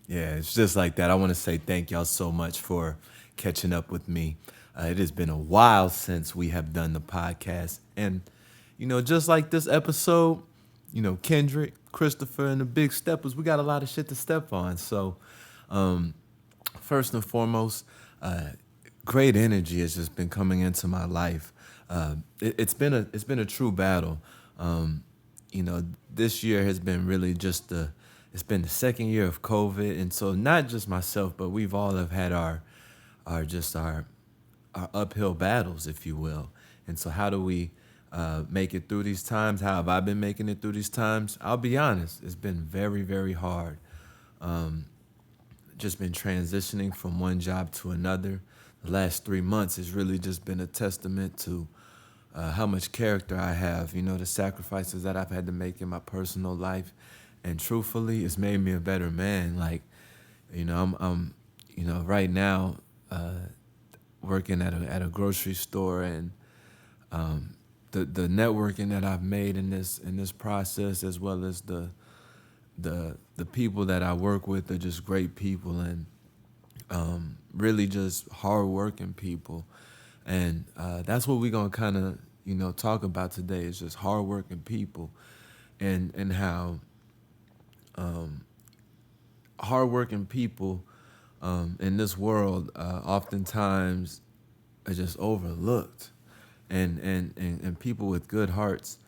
Yeah, it's just like that. I want to say thank y'all so much for catching up with me. It has been a while since we have done the podcast. And, just like this episode, Kendrick, Christopher, and the Big Steppers, we got a lot of shit to step on. So, first and foremost, great energy has just been coming into my life. It's been a true battle. Um, this year has been really just it's been the second year of COVID, and so not just myself, but we've all have had our uphill battles, if you will. And so, how do we make it through these times? How have I been making it through these times? I'll be honest, it's been very, very hard. Um, just been transitioning from one job to another. The last 3 months has really just been a testament to how much character I have, the sacrifices that I've had to make in my personal life. And truthfully, it's made me a better man. Like, right now, working at a grocery store, and the networking that I've made in this process, as well as the people that I work with, are just great people, and really just hardworking people. And that's what we're gonna kind of talk about today, is just hardworking people, and how hardworking people in this world oftentimes are just overlooked, and people with good hearts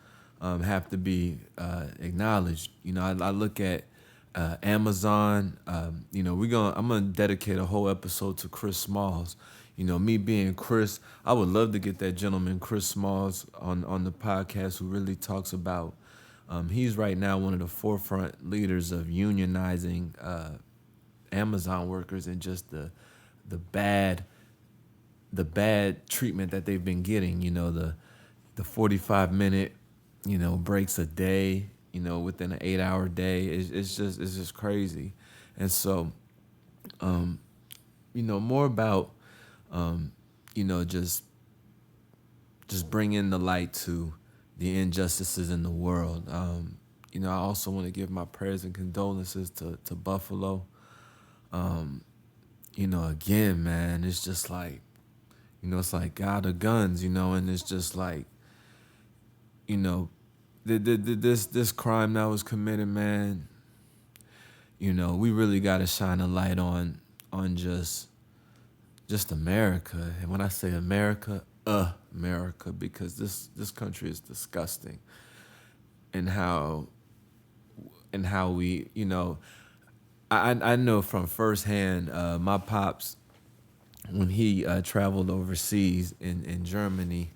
have to be acknowledged. I look at Amazon. I'm gonna dedicate a whole episode to Chris Smalls. Me being Chris, I would love to get that gentleman Chris Smalls on the podcast, who really talks about. He's right now one of the forefront leaders of unionizing Amazon workers, and just the bad the bad treatment that they've been getting. The 45-minute breaks a day. Within an 8-hour day. It's just crazy. And so more about um, just bringing the light to the injustices in the world. I also want to give my prayers and condolences to Buffalo. Again, man, it's just like, it's like God of guns, and it's just like, you know, this crime that was committed, man. We really got to shine a light on just America. And when I say America, America, because this country is disgusting, and how we, I know from firsthand, my pops, when he traveled overseas in Germany,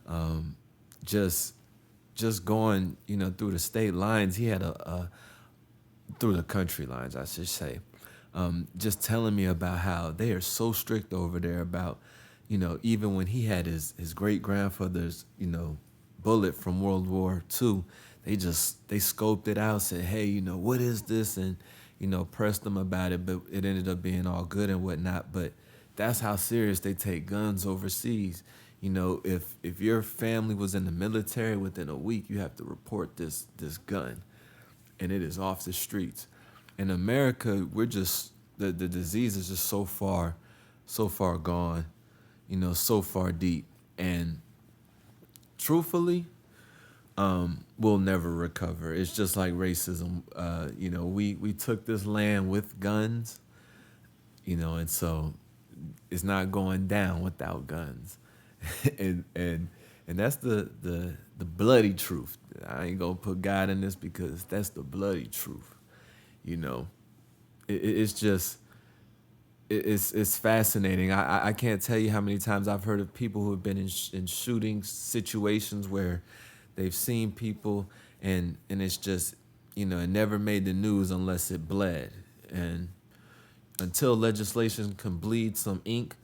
um, just just going, through the state lines. He had through the country lines, I should say. Just telling me about how they are so strict over there about, even when he had his great grandfather's, bullet from World War II, they scoped it out, said, hey, what is this? And, pressed them about it, but it ended up being all good and whatnot. But that's how serious they take guns overseas. If your family was in the military, within a week, you have to report this gun, and it is off the streets. In America, we're just the disease is just so far gone, so far deep, and truthfully, we'll never recover. It's just like racism. We took this land with guns, and so it's not going down without guns, and that's the bloody truth. I ain't gonna put God in this because that's the bloody truth. You know, it's just it's fascinating. I can't tell you how many times I've heard of people who have been in shooting situations where they've seen people, and it's just, it never made the news unless it bled. And until legislation can bleed some ink,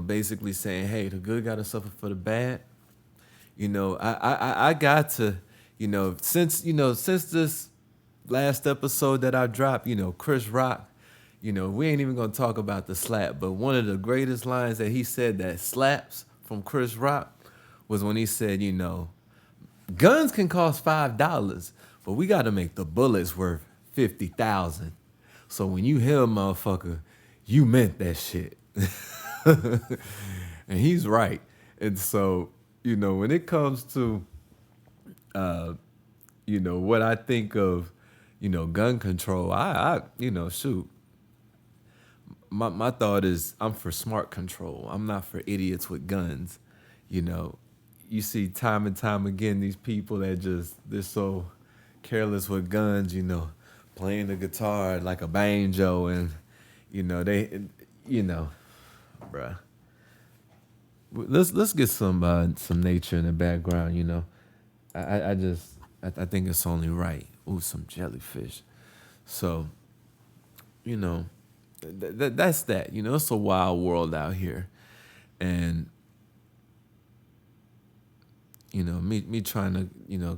basically saying, hey, the good got to suffer for the bad. I got to, since this last episode that I dropped, Chris Rock, we ain't even gonna talk about the slap, but one of the greatest lines that he said that slaps from Chris Rock was when he said, guns can cost $5, but we got to make the bullets worth 50,000. So when you hear a motherfucker, you meant that shit. And he's right. And so, when it comes to, what I think of, gun control, shoot. My thought is I'm for smart control. I'm not for idiots with guns. You know, you see time and time again these people that they're so careless with guns, playing the guitar like a banjo and they bruh. Let's get some nature in the background, I think it's only right. Ooh, some jellyfish. So, you know, that's that. It's a wild world out here, and me trying to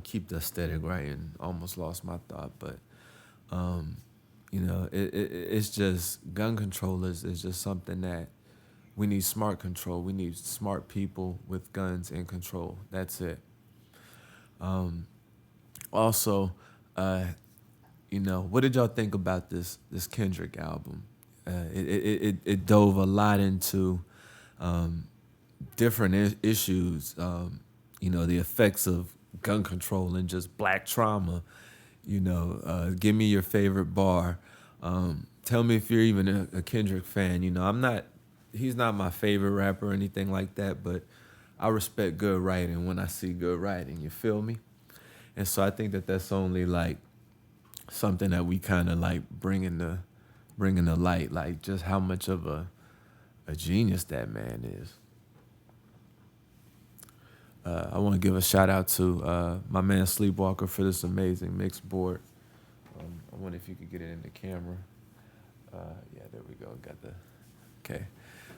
keep the aesthetic right, and almost lost my thought, but it's just gun control is just something that we need smart control. We need smart people with guns in control. That's it. Also, what did y'all think about this Kendrick album? It dove a lot into different issues. The effects of gun control and just black trauma. Give me your favorite bar. Tell me if you're even a Kendrick fan. He's not my favorite rapper or anything like that, but I respect good writing when I see good writing. You feel me? And so I think that that's only like something that we kind of like bringing the light, like just how much of a genius that man is. I want to give a shout out to my man Sleepwalker for this amazing mix board. I wonder if you could get it in the camera. Yeah, there we go. Got the okay.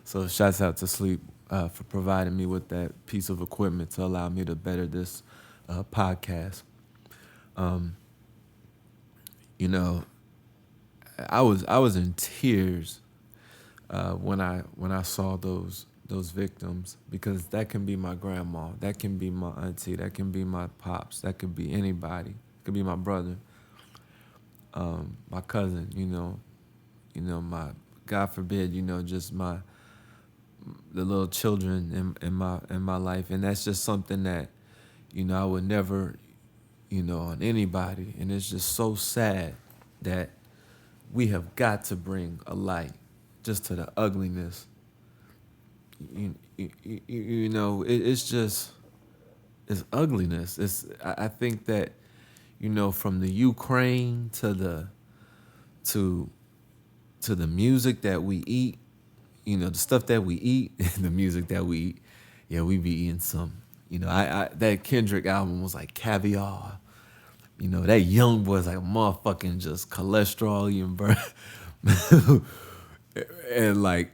So shouts out to Sleep for providing me with that piece of equipment to allow me to better this podcast. I was in tears when I saw those victims, because that can be my grandma, that can be my auntie, that can be my pops, that could be anybody, it could be my brother, my cousin, my God forbid, just the little children in my life, and that's just something that I would never on anybody, and it's just so sad that we have got to bring a light just to the ugliness. It's ugliness. I think that from the Ukraine to the music that we eat, the stuff that we eat, the music that we eat, yeah, we be eating some. I that Kendrick album was like caviar. That young boy's like motherfucking just cholesterol eating, bro. And like,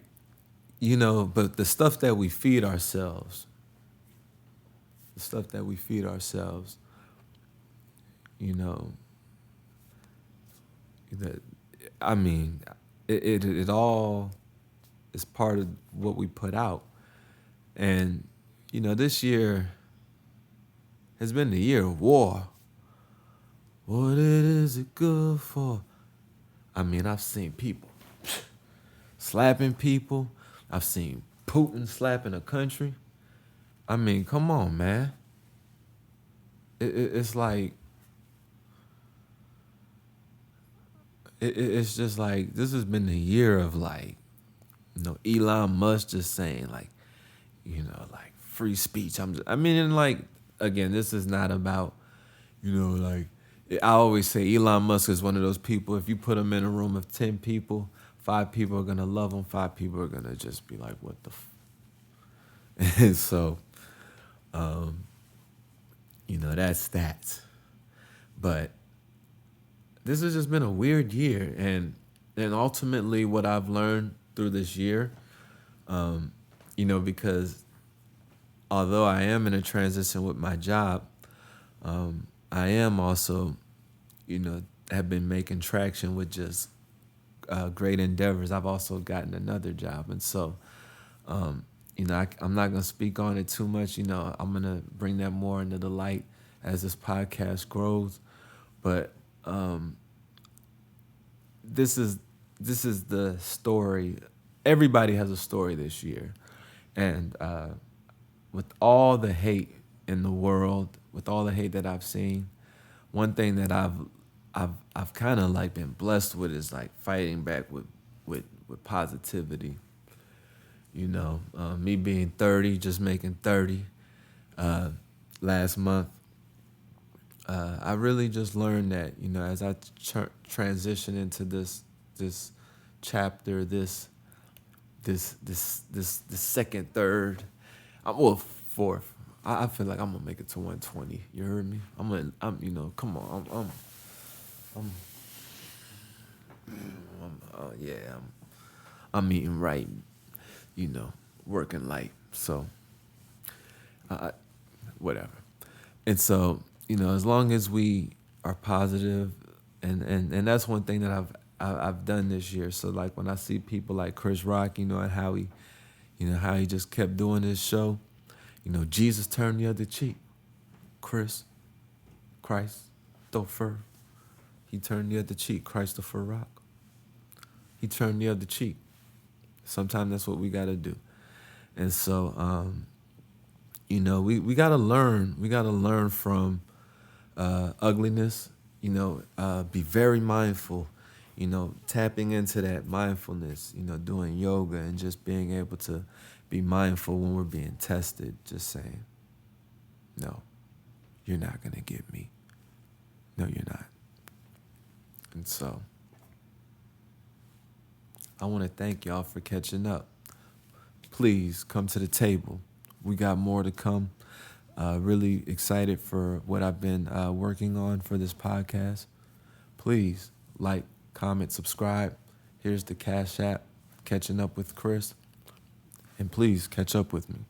but the stuff that we feed ourselves, that I mean, it all is part of what we put out. And, this year has been the year of war. What is it good for? I mean, I've seen people slapping people. I've seen Putin slapping a country. I mean, come on, man. It's like, it's just like, this has been the year of like, Elon Musk just saying like, like free speech. And like, again, this is not about, like, I always say Elon Musk is one of those people, if you put him in a room of 10 people, 5 people are going to love him, 5 people are going to just be like, what the And so, that's that. But this has just been a weird year. And ultimately what I've learned through this year, because although I am in a transition with my job, I am also, have been making traction with just great endeavors. I've also gotten another job. And so, I'm not going to speak on it too much. I'm going to bring that more into the light as this podcast grows. But this is the story. Everybody has a story this year, and with all the hate in the world, with all the hate that I've seen, one thing that I've kind of like been blessed with is like fighting back with positivity. You know, me being 30, just making 30 last month. I really just learned that, you know, as I transition into this chapter, this second, third, well, fourth. I feel like I'm gonna make it to 120. You heard me? You know, come on. I'm yeah. I'm eating right. You know, working light. So, I whatever. And so, you know, as long as we are positive, and that's one thing that I've done this year. So like when I see people like Chris Rock, you know, and how he just kept doing his show, you know, Jesus turned the other cheek. Christopher, he turned the other cheek. Christopher Rock, he turned the other cheek. Sometimes that's what we got to do. And so, you know, we got to learn. We got to learn from ugliness, you know, be very mindful, you know, tapping into that mindfulness, you know, doing yoga and just being able to be mindful when we're being tested, just saying, no, you're not going to get me. No, you're not. And so I want to thank y'all for catching up. Please come to the table. We got more to come. Really excited for what I've been working on for this podcast. Please like, comment, subscribe. Here's the Cashapp, Catching Up with Chris. And please catch up with me.